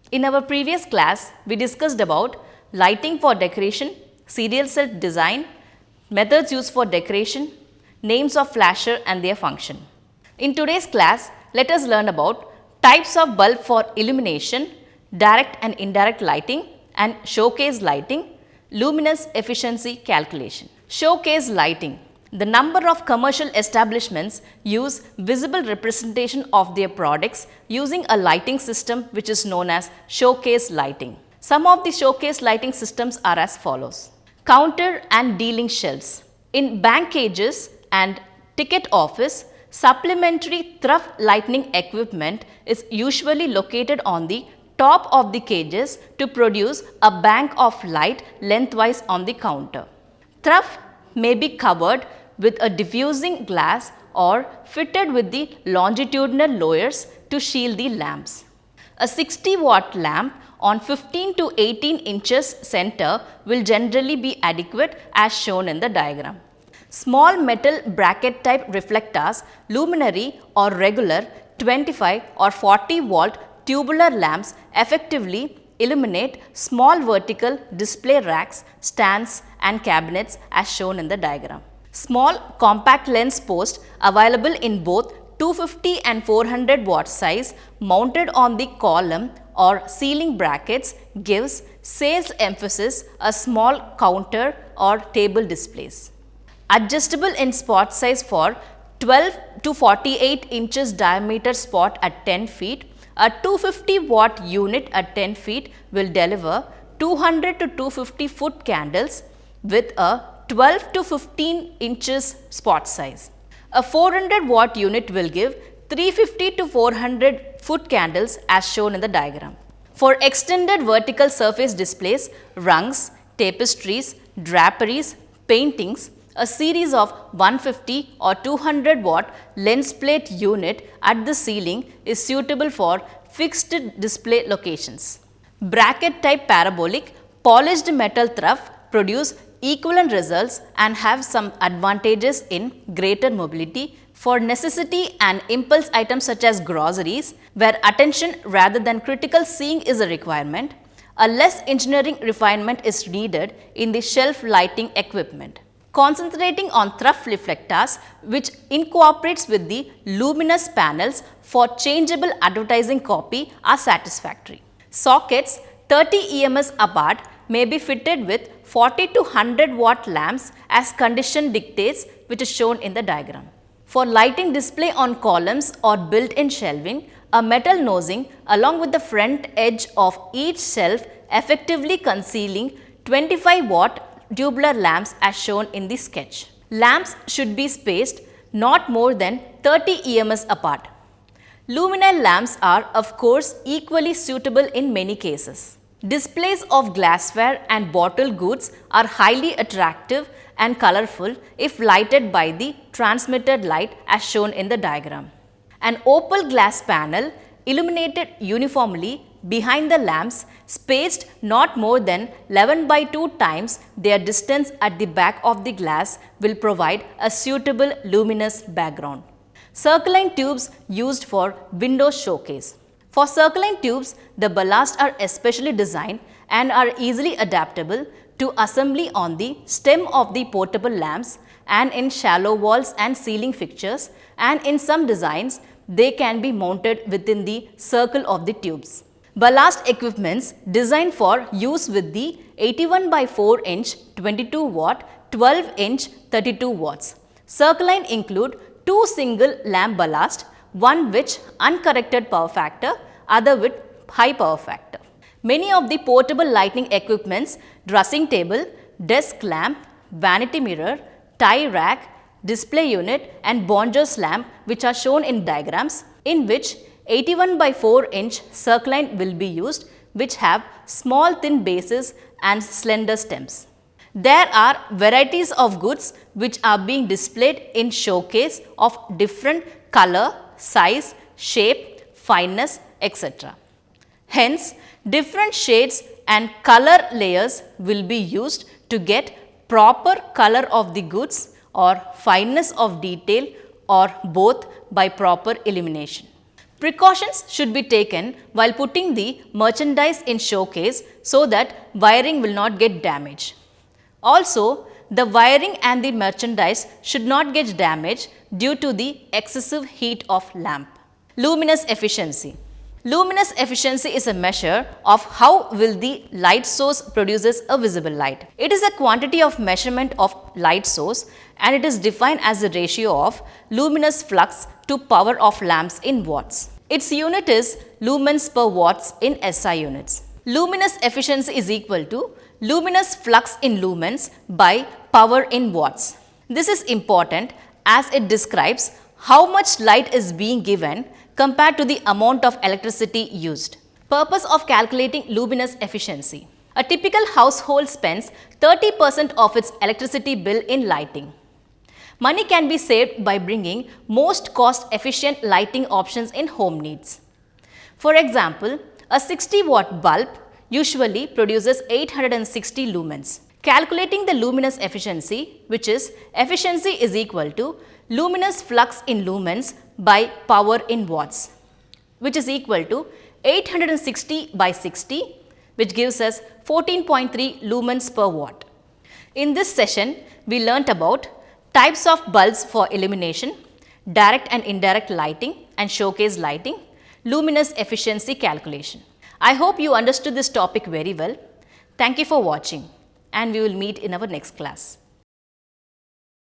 In our previous class, we discussed about lighting for decoration, serial self design, methods used for decoration, names of flasher and their function. In today's class, let us learn about types of bulb for illumination, direct and indirect lighting and showcase lighting, luminous efficiency calculation. Showcase lighting. The number of commercial establishments use visible representation of their products using a lighting system which is known as showcase lighting. Some of the showcase lighting systems are as follows. Counter and dealing shelves. In bank cages and ticket office, supplementary through lighting equipment is usually located on the top of the cages to produce a bank of light lengthwise on the counter. Through may be covered with a diffusing glass or fitted with the longitudinal lowers to shield the lamps. A 60-watt lamp on 15 to 18 inches center will generally be adequate as shown in the diagram. Small metal bracket type reflectors, luminary or regular 25 or 40 volt tubular lamps effectively illuminate small vertical display racks, stands and cabinets as shown in the diagram. Small compact lens post available in both 250 and 400 watt size mounted on the column or ceiling brackets gives sales emphasis a small counter or table displays. Adjustable in spot size for 12 to 48 inches diameter spot at 10 feet, a 250 watt unit at 10 feet will deliver 200 to 250 foot candles with a 12 to 15 inches spot size. A 400 watt unit will give 350 to 400 foot candles as shown in the diagram. For extended vertical surface displays, rungs, tapestries, draperies, paintings, a series of 150 or 200 watt lens plate unit at the ceiling is suitable for fixed display locations. Bracket type parabolic polished metal through produce equivalent results and have some advantages in greater mobility for necessity and impulse items such as groceries, where attention rather than critical seeing is a requirement. A less engineering refinement is needed in the shelf lighting equipment. Concentrating on through reflectors which incorporates with the luminous panels for changeable advertising copy are satisfactory. Sockets 30 EMS apart may be fitted with 40 to 100 watt lamps as condition dictates, which is shown in the diagram. For lighting display on columns or built-in shelving, a metal nosing along with the front edge of each shelf effectively concealing 25 watt tubular lamps as shown in the sketch. Lamps should be spaced not more than 30 EMS apart. Luminous lamps are of course equally suitable in many cases. Displays of glassware and bottle goods are highly attractive and colorful if lighted by the transmitted light as shown in the diagram. An opal glass panel illuminated uniformly behind the lamps spaced not more than 11 by 2 times their distance at the back of the glass will provide a suitable luminous background. Circline tubes used for window showcase. For circline tubes, the ballasts are especially designed and are easily adaptable to assembly on the stem of the portable lamps and in shallow walls and ceiling fixtures, and in some designs they can be mounted within the circle of the tubes. Ballast equipments designed for use with the 81 by 4 inch 22 watt, 12 inch 32 watts. Circline include 2 single lamp ballast, one which uncorrected power factor, other with high power factor. Many of the portable lighting equipments, dressing table, desk lamp, vanity mirror, tie rack, display unit and Bonjour's lamp which are shown in diagrams, in which 81 by 4 inch circline will be used, which have small thin bases and slender stems. There are varieties of goods which are being displayed in showcase of different color, size, shape, fineness, etc. Hence, different shades and color layers will be used to get proper color of the goods or fineness of detail or both by proper illumination. Precautions should be taken while putting the merchandise in showcase so that wiring will not get damaged. Also, the wiring and the merchandise should not get damaged due to the excessive heat of lamp. Luminous efficiency. Luminous efficiency is a measure of how will the light source produces a visible light. It is a quantity of measurement of light source and it is defined as the ratio of luminous flux to power of lamps in watts. Its unit is lumens per watts in SI units. Luminous efficiency is equal to luminous flux in lumens by power in watts. This is important as it describes how much light is being given compared to the amount of electricity used. Purpose of calculating luminous efficiency. A typical household spends 30% of its electricity bill in lighting. Money can be saved by bringing most cost-efficient lighting options in home needs. For example, a 60-watt bulb usually produces 860 lumens. Calculating the luminous efficiency, which is efficiency is equal to luminous flux in lumens by power in watts, which is equal to 860 by 60, which gives us 14.3 lumens per watt. In this session, we learnt about types of bulbs for illumination, direct and indirect lighting and showcase lighting, luminous efficiency calculation. I hope you understood this topic very well. Thank you for watching and we will meet in our next class.